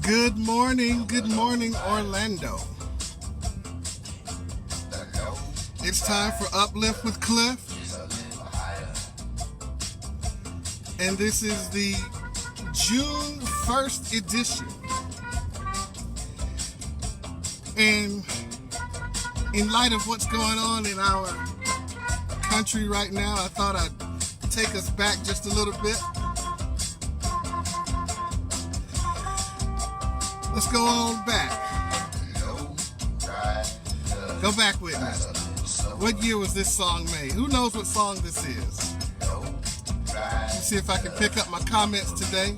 Good morning, Orlando. It's time for Uplift with Cliff. And this is the June 1st edition. And in light of what's going on in our country right now, I thought I'd take us back just a little bit. Let's go on back. Go back with me. What year was this song made? Who knows what song this is? Let's see if I can pick up my comments today.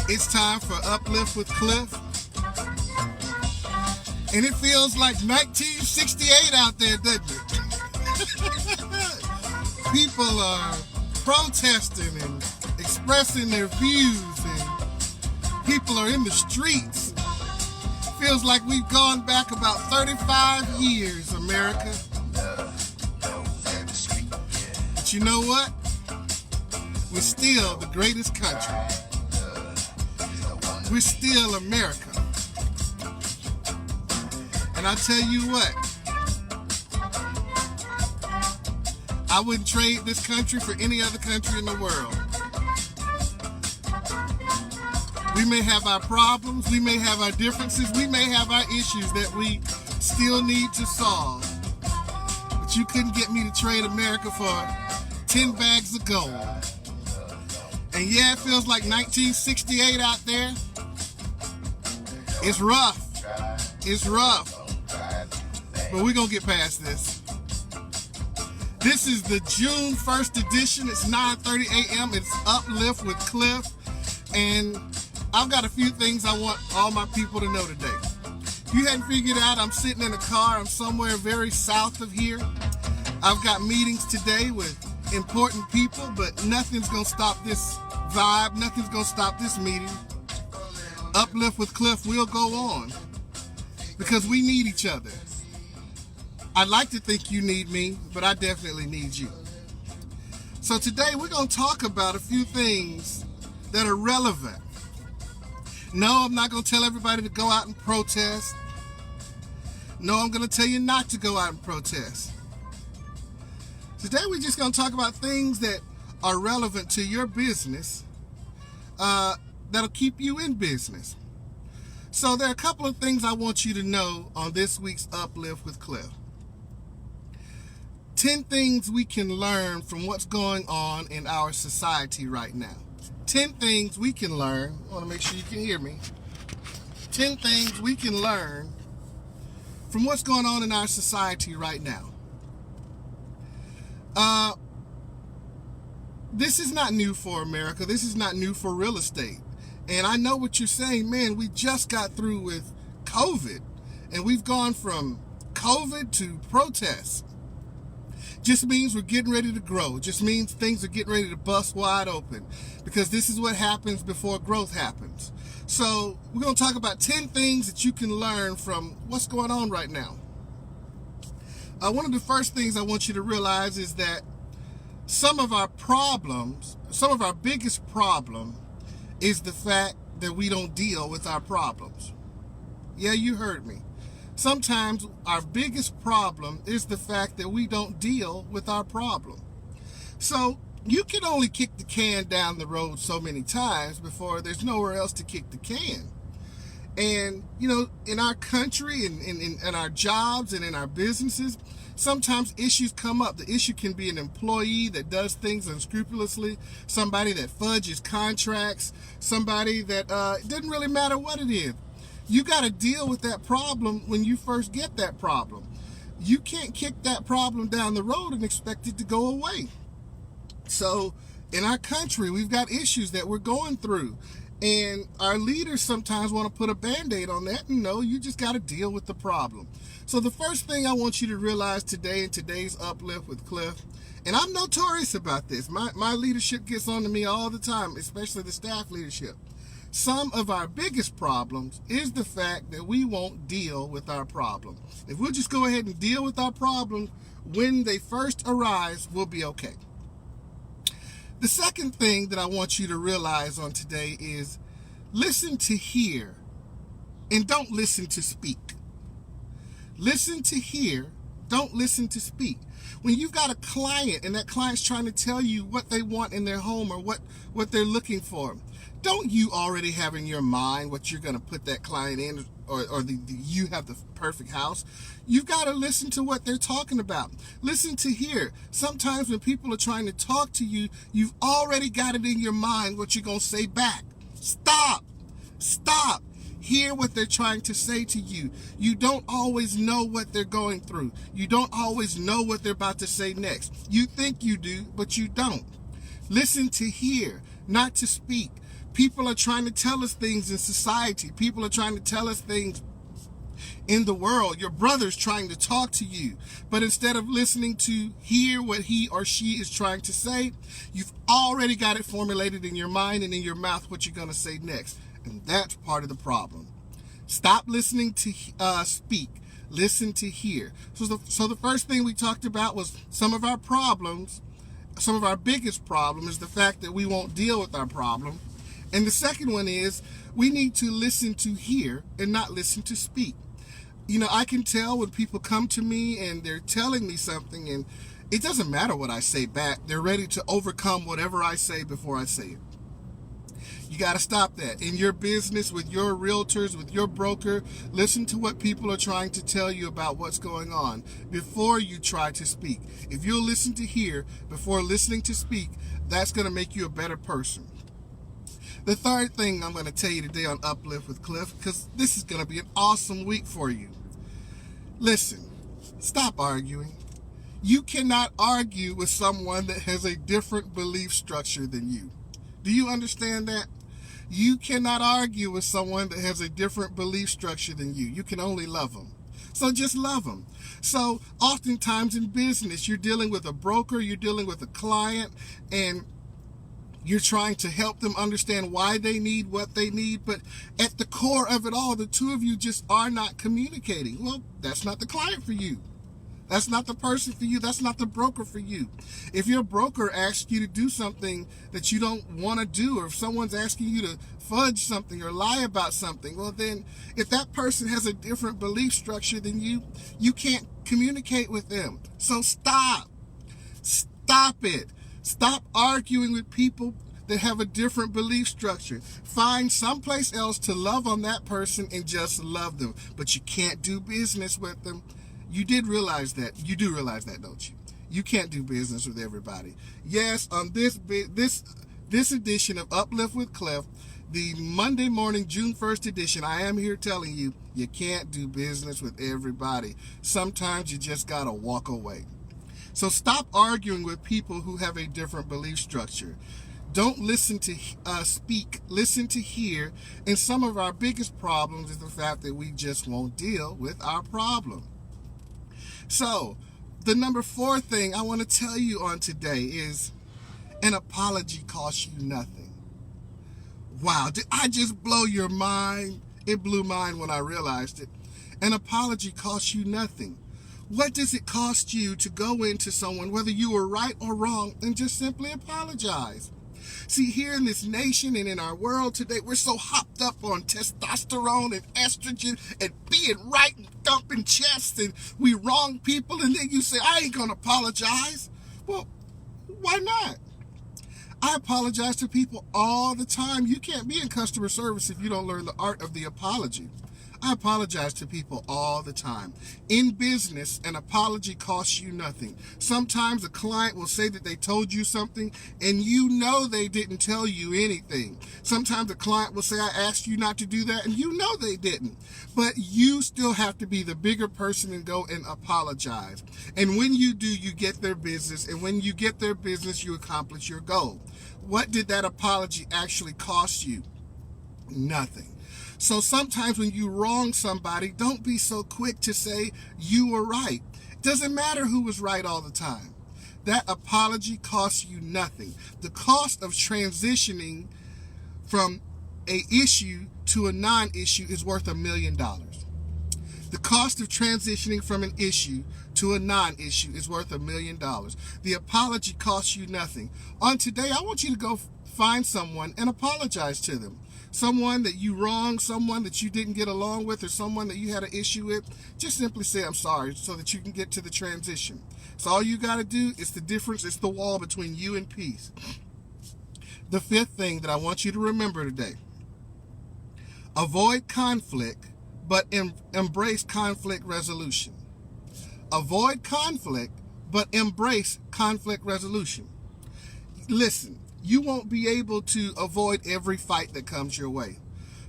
It's time for Uplift with Cliff. And it feels like 1968 out there, doesn't it? People are protesting and expressing their views, and people are in the streets. Feels like we've gone back about 35 years, America. But you know what? We're still the greatest country. We're still America. And I tell you what, I wouldn't trade this country for any other country in the world. We may have our problems, we may have our differences, we may have our issues that we still need to solve. But you couldn't get me to trade America for 10 bags of gold. And yeah, it feels like 1968 out there. It's rough. It's rough. But we're going to get past this. This is the June 1st edition. It's 9:30 a.m. It's Uplift with Cliff. And I've got a few things I want all my people to know today. If you hadn't figured out, I'm sitting in a car. I'm somewhere very south of here. I've got meetings today with important people, but nothing's going to stop this vibe. Nothing's going to stop this meeting. Uplift with Cliff will go on because we need each other. I'd like to think you need me, but I definitely need you. So today we're going to talk about a few things that are relevant. No, I'm not going to tell everybody to go out and protest. No, I'm going to tell you not to go out and protest. Today we're just going to talk about things that are relevant to your business, that'll keep you in business. So there are a couple of things I want you to know on this week's Uplift with Cliff. 10 things we can learn from what's going on in our society right now. 10 things we can learn. I want to make sure you can hear me. 10 things we can learn from what's going on in our society right now. This is not new for America. This is not new for real estate. And I know what you're saying, man, we just got through with COVID. And we've gone from COVID to protests. Just means we're getting ready to grow. Just means things are getting ready to bust wide open, because this is what happens before growth happens. So we're going to talk about 10 things that you can learn from what's going on right now. One of the first things I want you to realize is that some of our biggest problem is the fact that we don't deal with our problems. Yeah, you heard me. Sometimes our biggest problem is the fact that we don't deal with our problem. So you can only kick the can down the road so many times before there's nowhere else to kick the can. And, you know, in our country and in our jobs and in our businesses, sometimes issues come up. The issue can be an employee that does things unscrupulously, somebody that fudges contracts, somebody that it doesn't really matter what it is. You got to deal with that problem when you first get that problem. You can't kick that problem down the road and expect it to go away. So in our country, we've got issues that we're going through. And our leaders sometimes want to put a Band-Aid on that. And no, you just got to deal with the problem. So the first thing I want you to realize today in today's Uplift with Cliff, and I'm notorious about this. My leadership gets on to me all the time, especially the staff leadership. Some of our biggest problems is the fact that we won't deal with our problem. If we'll just go ahead and deal with our problem when they first arise, we'll be okay. The second thing that I want you to realize on today is listen to hear and don't listen to speak. Listen to hear, don't listen to speak. When you've got a client and that client's trying to tell you what they want in their home or what they're looking for, don't you already have in your mind what you're going to put that client in, or you have the perfect house? You've got to listen to what they're talking about. Listen to hear. Sometimes when people are trying to talk to you, you've already got it in your mind what you're going to say back. Stop. Hear what they're trying to say to you. You don't always know what they're going through. You don't always know what they're about to say next. You think you do, but you don't. Listen to hear, not to speak. People are trying to tell us things in society. People are trying to tell us things in the world. Your brother's trying to talk to you. But instead of listening to hear what he or she is trying to say, you've already got it formulated in your mind and in your mouth what you're going to say next. And that's part of the problem. Stop listening to speak. Listen to hear. So the first thing we talked about was some of our problems. Some of our biggest problem is the fact that we won't deal with our problem. And the second one is we need to listen to hear and not listen to speak. You know, I can tell when people come to me and they're telling me something, and it doesn't matter what I say back. They're ready to overcome whatever I say before I say it. You got to stop that. In your business, with your realtors, with your broker, listen to what people are trying to tell you about what's going on before you try to speak. If you'll listen to hear before listening to speak, that's going to make you a better person. The third thing I'm going to tell you today on Uplift with Cliff, because this is going to be an awesome week for you. Listen, stop arguing. You cannot argue with someone that has a different belief structure than you. Do you understand that? You cannot argue with someone that has a different belief structure than you. You can only love them. So just love them. So oftentimes in business, you're dealing with a broker, you're dealing with a client, and you're trying to help them understand why they need what they need. But at the core of it all, the two of you just are not communicating. Well, that's not the client for you. That's not the person for you. That's not the broker for you. If your broker asks you to do something that you don't want to do, or if someone's asking you to fudge something or lie about something, well then, if that person has a different belief structure than you, you can't communicate with them. So stop it. Stop arguing with people that have a different belief structure. Find someplace else to love on that person and just love them. But you can't do business with them. You did realize that. You do realize that, don't you? You can't do business with everybody. Yes, on this edition of Uplift with Cliff, the Monday morning, June 1st edition, I am here telling you, you can't do business with everybody. Sometimes you just gotta walk away. So stop arguing with people who have a different belief structure. Don't listen to speak, listen to hear. And some of our biggest problems is the fact that we just won't deal with our problem. So the number 4 thing I want to tell you on today is an apology costs you nothing. Wow, did I just blow your mind? It blew mine when I realized it. An apology costs you nothing. What does it cost you to go into someone, whether you were right or wrong, and just simply apologize? See, here in this nation and in our world today, we're so hopped up on testosterone and estrogen and being right and thumping chests, and we wrong people, and then you say, I ain't gonna apologize. Well, why not? I apologize to people all the time. You can't be in customer service if you don't learn the art of the apology. I apologize to people all the time. In business, an apology costs you nothing. Sometimes a client will say that they told you something and you know they didn't tell you anything. Sometimes a client will say, I asked you not to do that, and you know they didn't. But you still have to be the bigger person and go and apologize. And when you do, you get their business. And when you get their business, you accomplish your goal. What did that apology actually cost you? Nothing. So sometimes when you wrong somebody, don't be so quick to say you were right. It doesn't matter who was right all the time. That apology costs you nothing. The cost of transitioning from an issue to a non-issue is worth $1 million. The cost of transitioning from an issue to to a non-issue is worth $1 million. The apology costs you nothing. On today, I want you to go find someone and apologize to them. Someone that you wronged, someone that you didn't get along with, or someone that you had an issue with. Just simply say, I'm sorry, so that you can get to the transition. So all you got to do is the difference. It's the wall between you and peace. The fifth thing that I want you to remember today: avoid conflict, but embrace conflict resolution. Avoid conflict, but embrace conflict resolution. Listen, you won't be able to avoid every fight that comes your way.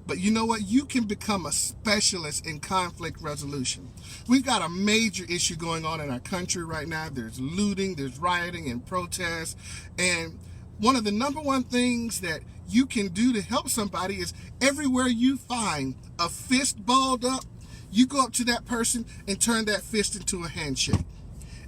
But you know what? You can become a specialist in conflict resolution. We've got a major issue going on in our country right now. There's looting, there's rioting and protests. And one of the number one things that you can do to help somebody is everywhere you find a fist balled up, you go up to that person and turn that fist into a handshake.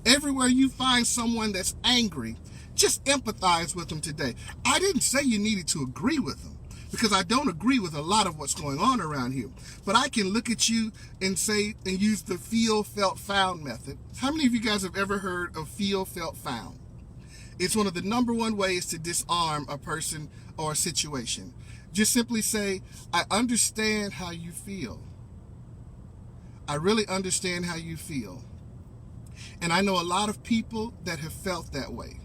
Everywhere you find someone that's angry, just empathize with them today. I didn't say you needed to agree with them, because I don't agree with a lot of what's going on around here. But I can look at you and say, and use the feel, felt, found method. How many of you guys have ever heard of feel, felt, found? It's one of the number one ways to disarm a person or a situation. Just simply say, I understand how you feel. I really understand how you feel. And I know a lot of people that have felt that way.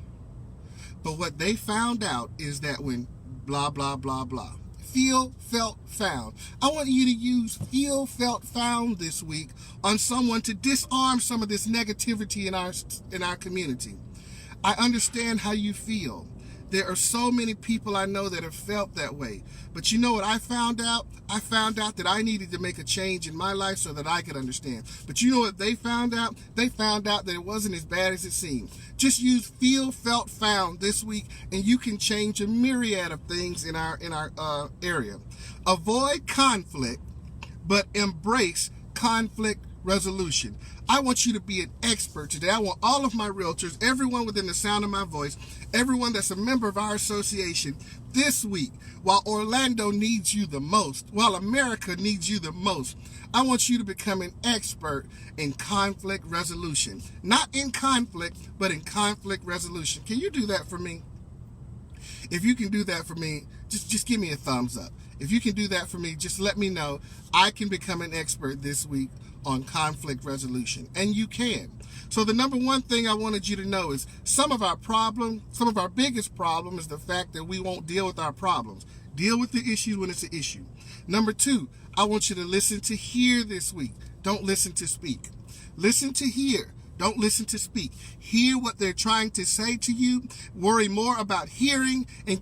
But what they found out is that when blah, blah, blah, blah. Feel, felt, found. I want you to use feel, felt, found this week on someone to disarm some of this negativity in our community. I understand how you feel. There are so many people I know that have felt that way. But you know what I found out? I found out that I needed to make a change in my life so that I could understand. But you know what they found out? They found out that it wasn't as bad as it seemed. Just use feel, felt, found this week, and you can change a myriad of things in our area. Avoid conflict, but embrace conflict resolution. I want you to be an expert today. I want all of my realtors, everyone within the sound of my voice, everyone that's a member of our association this week, while Orlando needs you the most, while America needs you the most, I want you to become an expert in conflict resolution. Not in conflict, but in conflict resolution. Can you do that for me? If you can do that for me, just give me a thumbs up. If you can do that for me, just let me know. I can become an expert this week on conflict resolution, and you can. So the number one thing I wanted you to know is some of our biggest problem is the fact that we won't deal with our problems. Deal with the issue when it's an issue. Number two, I want you to listen to hear this week. Don't listen to speak. Listen to hear. Don't listen to speak. Hear what they're trying to say to you. Worry more about hearing and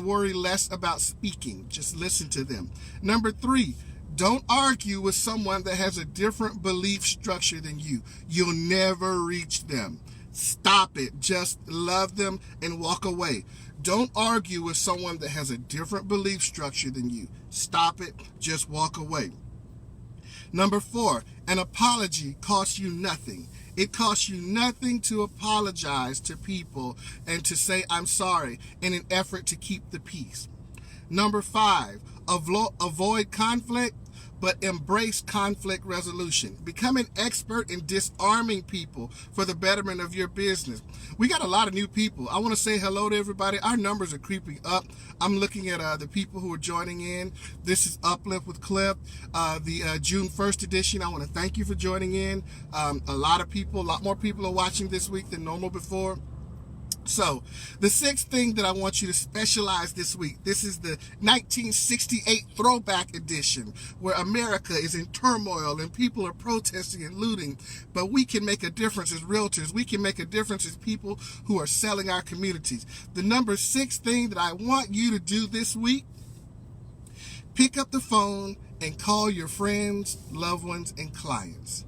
worry less about speaking. Just listen to them. Number three, don't argue with someone that has a different belief structure than you. You'll never reach them. Stop it. Just love them and walk away. Don't argue with someone that has a different belief structure than you. Stop it. Just walk away. Number four, an apology costs you nothing. It costs you nothing to apologize to people and to say, I'm sorry, in an effort to keep the peace. Number five, avoid conflict, but embrace conflict resolution. Become an expert in disarming people for the betterment of your business. We got a lot of new people. I want to say hello to everybody. Our numbers are creeping up. I'm looking at the people who are joining in. This is Uplift with Cliff, the June 1st edition. I want to thank you for joining in. A lot more people are watching this week than normal before. So, the sixth thing that I want you to specialize this week, this is the 1968 throwback edition, where America is in turmoil and people are protesting and looting, but we can make a difference as realtors. We can make a difference as people who are selling our communities. The number six thing that I want you to do this week, pick up the phone and call your friends, loved ones, and clients.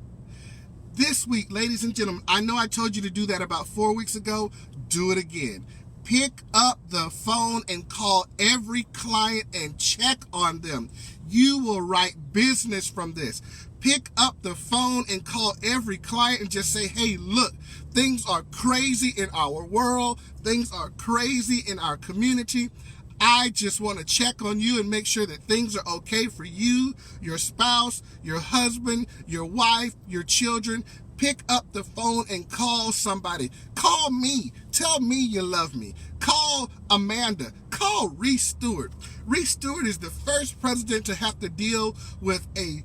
This week, ladies and gentlemen, I know I told you to do that about 4 weeks ago. Do it again. Pick up the phone and call every client and check on them. You will write business from this. Pick up the phone and call every client and just say, hey, look, things are crazy in our world. Things are crazy in our community. I just want to check on you and make sure that things are okay for you, your spouse, your husband, your wife, your children. Pick up the phone and call somebody. Call me. Tell me you love me. Call Amanda. Call Reese Stewart. Reese Stewart is the first president to have to deal with a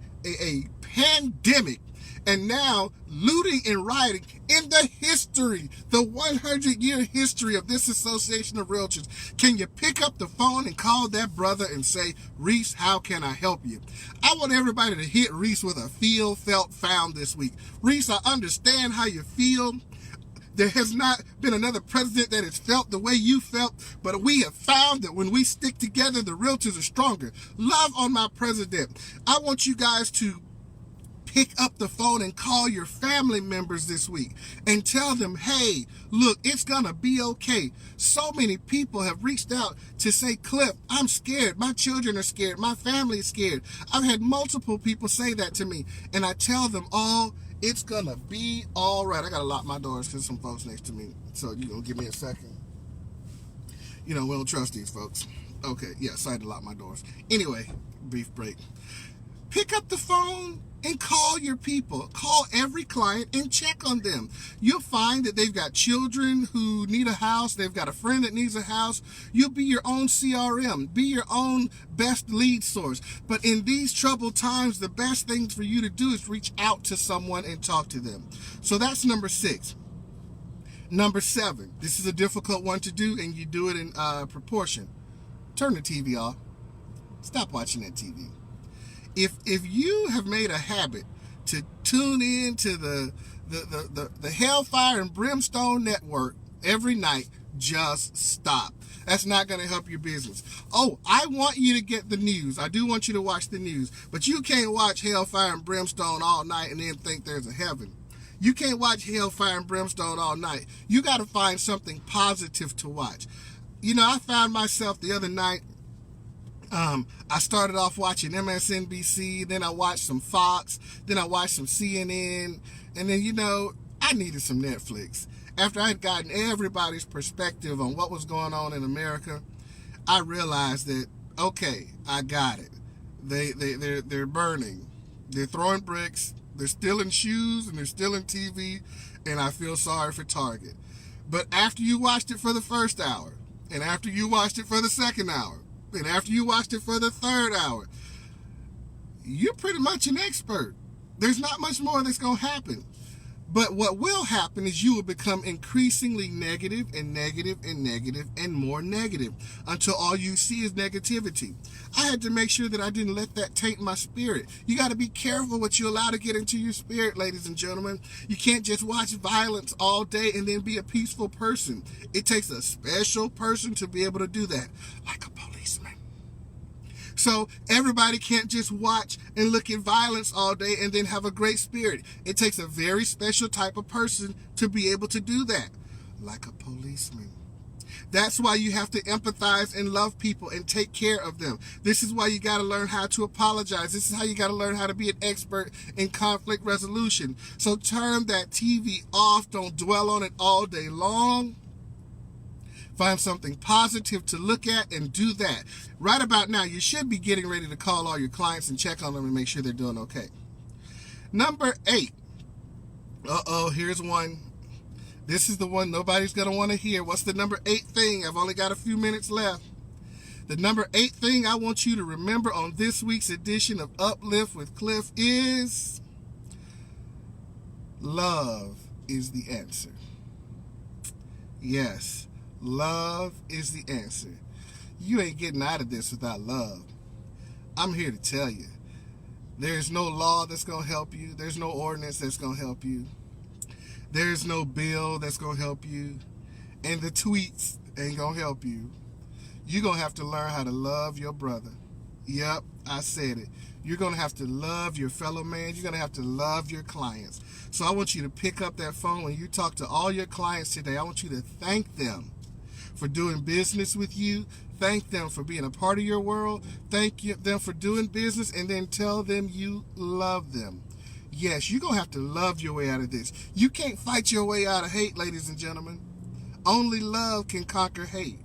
pandemic, and now looting and rioting in the history, the 100-year history of this Association of Realtors. Can you pick up the phone and call that brother and say, Reese, how can I help you? I want everybody to hit Reese with a feel, felt, found this week. Reese, I understand how you feel. There has not been another president that has felt the way you felt, but we have found that when we stick together, the realtors are stronger. Love on my president. I want you guys to pick up the phone and call your family members this week and tell them, hey, look, it's gonna be okay. So many people have reached out to say, Cliff, I'm scared. My children are scared. My family is scared. I've had multiple people say that to me, and I tell them all, it's gonna be all right. I gotta lock my doors because some folks next to me. So you gonna give me a second. We don't trust these folks. Okay, yeah, sorry to lock my doors. Anyway, brief break. Pick up the phone and call your people. Call every client and check on them. You'll find that they've got children who need a house. They've got a friend that needs a house. You'll be your own CRM. Be your own best lead source. But in these troubled times, the best thing for you to do is reach out to someone and talk to them. So that's number 6. Number 7. This is a difficult one to do, and you do it in proportion. Turn the TV off. Stop watching that TV. If you have made a habit to tune in to the Hellfire and Brimstone Network every night, just stop. That's not going to help your business. Oh, I want you to get the news. I do want you to watch the news, but you can't watch Hellfire and Brimstone all night and then think there's a heaven. You can't watch Hellfire and Brimstone all night. You got to find something positive to watch. I found myself the other night, I started off watching MSNBC, then I watched some Fox, then I watched some CNN, and then, I needed some Netflix. After I had gotten everybody's perspective on what was going on in America, I realized that, okay, I got it. They're burning. They're throwing bricks. They're stealing shoes, and they're stealing TV, and I feel sorry for Target. But after you watched it for the first hour, and after you watched it for the second hour, and after you watched it for the third hour, you're pretty much an expert. There's not much more that's going to happen. But what will happen is you will become increasingly negative and negative and negative and more negative until all you see is negativity. I had to make sure that I didn't let that taint my spirit. You got to be careful what you allow to get into your spirit, ladies and gentlemen. You can't just watch violence all day and then be a peaceful person. It takes a special person to be able to do that, like a policeman. So everybody can't just watch and look at violence all day and then have a great spirit. It takes a very special type of person to be able to do that, like a policeman. That's why you have to empathize and love people and take care of them. This is why you got to learn how to apologize. This is how you got to learn how to be an expert in conflict resolution. So turn that TV off. Don't dwell on it all day long. Find something positive to look at and do that. Right about now, you should be getting ready to call all your clients and check on them and make sure they're doing okay. Number 8. Here's one. This is the one nobody's going to want to hear. What's the number 8 thing? I've only got a few minutes left. The number 8 thing I want you to remember on this week's edition of Uplift with Cliff is love is the answer. Yes. Love is the answer. You ain't getting out of this without love. I'm here to tell you, there's no law that's going to help you. There's no ordinance that's going to help you. There's no bill that's going to help you. And the tweets ain't going to help you. You're going to have to learn how to love your brother. Yep, I said it. You're going to have to love your fellow man. You're going to have to love your clients. So I want you to pick up that phone when you talk to all your clients today. I want you to thank them for doing business with you. Thank them for being a part of your world. Thank them for doing business, and then tell them you love them. Yes, you're going to have to love your way out of this. You can't fight your way out of hate, ladies and gentlemen. Only love can conquer hate.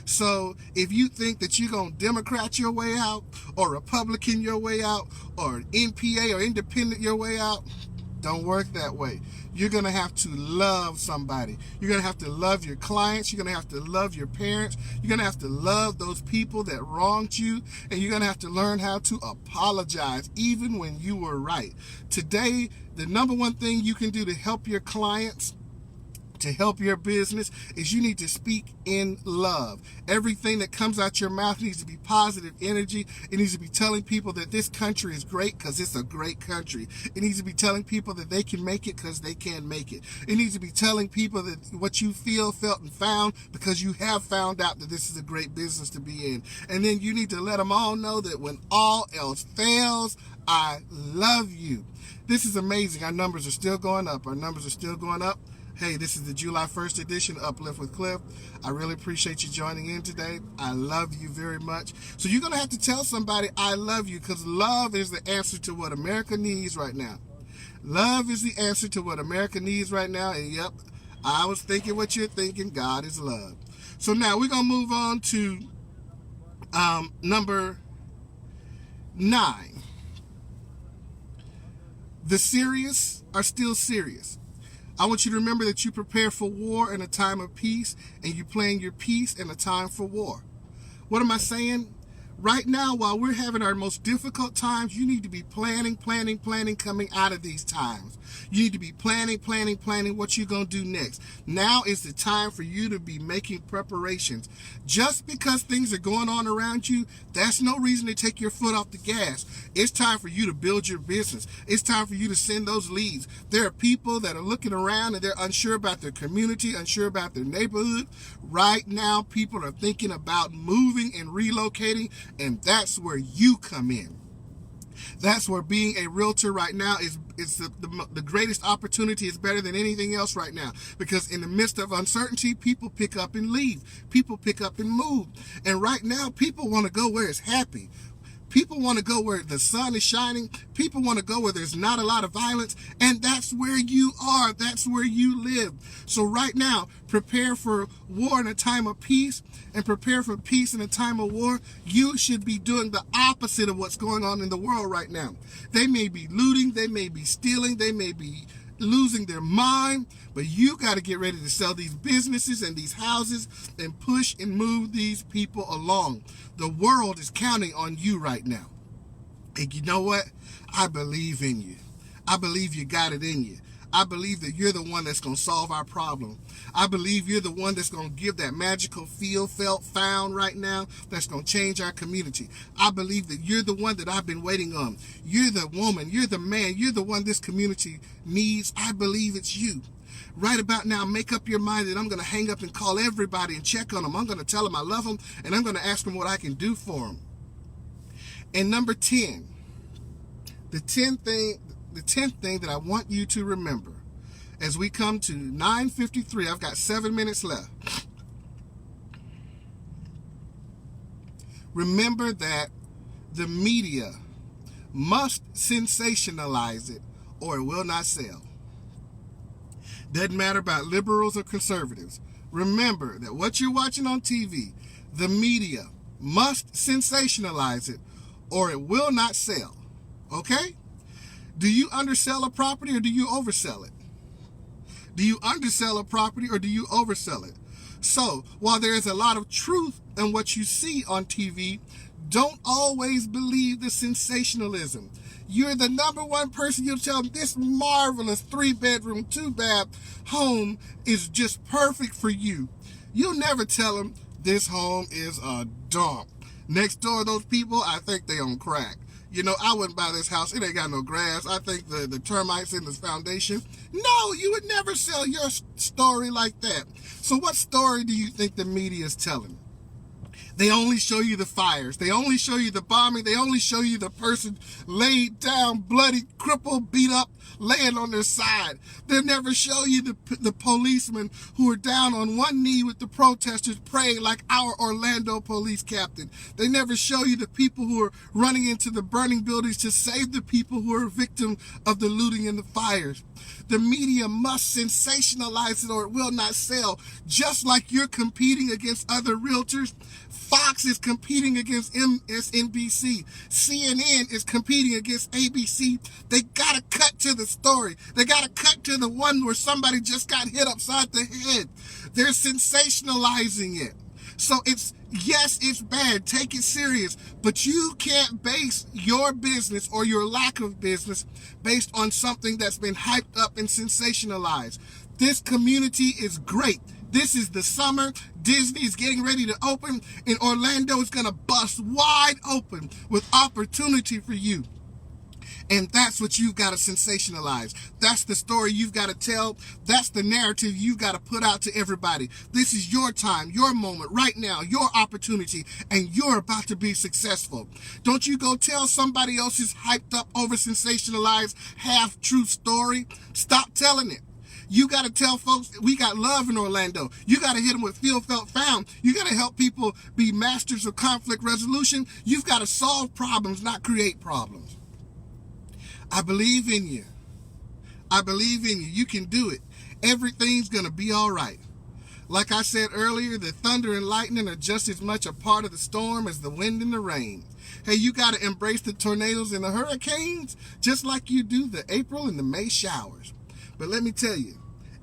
So if you think that you're going to Democrat your way out, or Republican your way out, or NPA or independent your way out, Don't work that way. You're going to have to love somebody. You're going to have to love your clients. You're going to have to love your parents. You're going to have to love those people that wronged you. And you're going to have to learn how to apologize even when you were right. Today, the number one thing you can do to help your clients, to help your business, is you need to speak in love. Everything that comes out your mouth needs to be positive energy. It needs to be telling people that this country is great because it's a great country. It needs to be telling people that they can make it because they can make it. It needs to be telling people that what you feel, felt, and found because you have found out that this is a great business to be in. And then you need to let them all know that when all else fails, I love you. This is amazing. Our numbers are still going up. Our numbers are still going up. Hey, this is the July 1st edition of Uplift with Cliff. I really appreciate you joining in today. I love you very much. So you're going to have to tell somebody I love you, because love is the answer to what America needs right now. Love is the answer to what America needs right now. And yep, I was thinking what you're thinking. God is love. So now we're going to move on to number 9. The serious are still serious. I want you to remember that you prepare for war in a time of peace, and you plan your peace in a time for war. What am I saying? Right now, while we're having our most difficult times, you need to be planning coming out of these times. You need to be planning what you're going to do next. Now is the time for you to be making preparations. Just because things are going on around you, that's no reason to take your foot off the gas. It's time for you to build your business. It's time for you to send those leads. There are people that are looking around and they're unsure about their community, unsure about their neighborhood. Right now, people are thinking about moving and relocating, and that's where you come in. That's where being a realtor right now is the greatest opportunity. Is better than anything else right now, because in the midst of uncertainty, people pick up and leave. People pick up and move. And right now, people want to go where it's happy. People want to go where the sun is shining. People want to go where there's not a lot of violence. And that's where you are. That's where you live. So right now, prepare for war in a time of peace, and prepare for peace in a time of war. You should be doing the opposite of what's going on in the world right now. They may be looting. They may be stealing. They may be losing their mind, but you got to get ready to sell these businesses and these houses and push and move these people along. The world is counting on you right now. And you know what? I believe in you. I believe you got it in you. I believe that you're the one that's going to solve our problem. I believe you're the one that's going to give that magical feel, felt, found right now that's going to change our community. I believe that you're the one that I've been waiting on. You're the woman, you're the man, you're the one this community needs. I believe it's you. Right about now, make up your mind that I'm going to hang up and call everybody and check on them. I'm going to tell them I love them, and I'm going to ask them what I can do for them. And number 10, the 10th thing that I want you to remember as we come to 9:53, I've got 7 minutes left. Remember that the media must sensationalize it or it will not sell. Doesn't matter about liberals or conservatives. Remember that what you're watching on TV, the media must sensationalize it or it will not sell. Okay? Do you undersell a property or do you oversell it? Do you undersell a property or do you oversell it? So, while there is a lot of truth in what you see on TV, don't always believe the sensationalism. You're the number one person you'll tell them this marvelous 3-bedroom, 2-bath home is just perfect for you. You'll never tell them this home is a dump. Next door, those people, I think they on crack. You know, I wouldn't buy this house. It ain't got no grass. I think the termites in this foundation. No, you would never sell your story like that. So what story do you think the media is telling? They only show you the fires. They only show you the bombing. They only show you the person laid down, bloody, crippled, beat up, laying on their side. They never show you the policemen who are down on one knee with the protesters praying like our Orlando police captain. They never show you the people who are running into the burning buildings to save the people who are victims of the looting and the fires. The media must sensationalize it or it will not sell. Just like you're competing against other realtors, Fox is competing against MSNBC. CNN is competing against ABC. They got to cut to the story. They got to cut to the one where somebody just got hit upside the head. They're sensationalizing it. So yes, it's bad. Take it serious. But you can't base your business or your lack of business based on something that's been hyped up and sensationalized. This community is great. This is the summer. Disney is getting ready to open, and Orlando is going to bust wide open with opportunity for you. And that's what you've got to sensationalize. That's the story you've got to tell. That's the narrative you've got to put out to everybody. This is your time, your moment, right now, your opportunity, and you're about to be successful. Don't you go tell somebody else's hyped up, over sensationalized, half-truth story. Stop telling it. You got to tell folks we got love in Orlando. You got to hit them with feel, felt, found. You got to help people be masters of conflict resolution. You've got to solve problems, not create problems. I believe in you. I believe in you. You can do it. Everything's going to be all right. Like I said earlier, the thunder and lightning are just as much a part of the storm as the wind and the rain. Hey, you got to embrace the tornadoes and the hurricanes just like you do the April and the May showers. But let me tell you,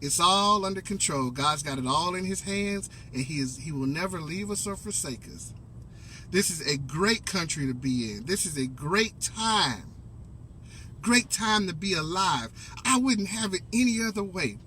it's all under control. God's got it all in his hands, and he will never leave us or forsake us. This is a great country to be in. This is a great time. Great time to be alive. I wouldn't have it any other way.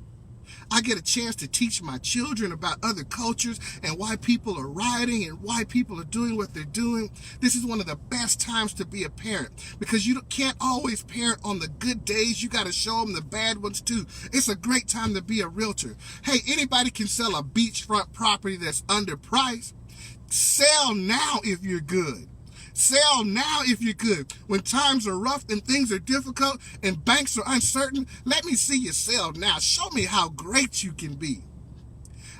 I get a chance to teach my children about other cultures and why people are rioting and why people are doing what they're doing. This is one of the best times to be a parent because you can't always parent on the good days. You got to show them the bad ones too. It's a great time to be a realtor. Hey, anybody can sell a beachfront property that's underpriced. Sell now if you're good. Sell now if you're good. When times are rough and things are difficult and banks are uncertain, let me see you sell now. Show me how great you can be.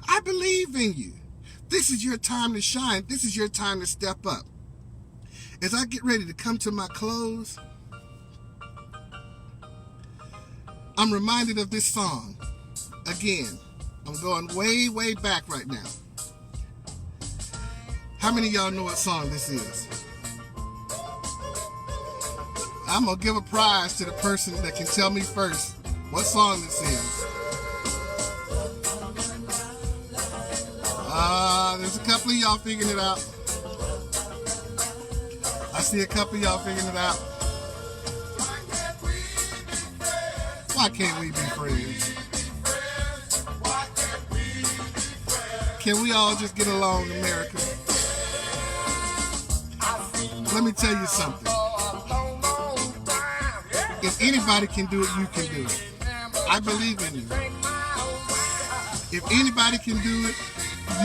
I believe in you. This is your time to shine. This is your time to step up. As I get ready to come to my close, I'm reminded of this song. Again, I'm going way, way back right now. How many of y'all know what song this is? I'm going to give a prize to the person that can tell me first what song this is. There's a couple of y'all figuring it out. I see a couple of y'all figuring it out. Why can't we be friends? Can we all just get along, America? Let me tell you something. If anybody can do it, you can do it. I believe in you. If anybody can do it,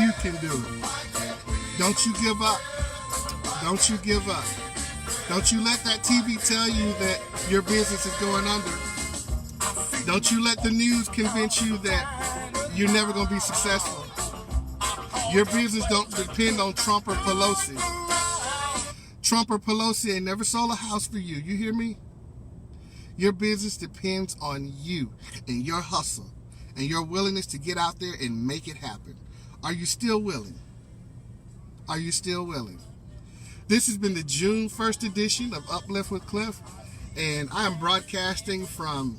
you can do it. Don't you give up. Don't you give up. Don't you let that TV tell you that your business is going under. Don't you let the news convince you that you're never going to be successful. Your business don't depend on Trump or Pelosi. Trump or Pelosi ain't never sold a house for you. You hear me? Your business depends on you and your hustle and your willingness to get out there and make it happen. Are you still willing? Are you still willing? This has been the June 1st edition of Uplift with Cliff, and I am broadcasting from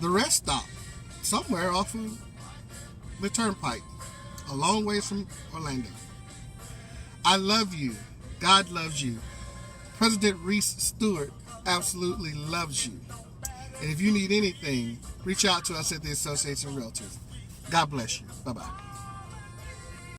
the rest stop somewhere off of the turnpike, a long ways from Orlando. I love you. God loves you. President Reese Stewart absolutely loves you. And if you need anything, reach out to us at the Association of Realtors. God bless you. Bye-bye.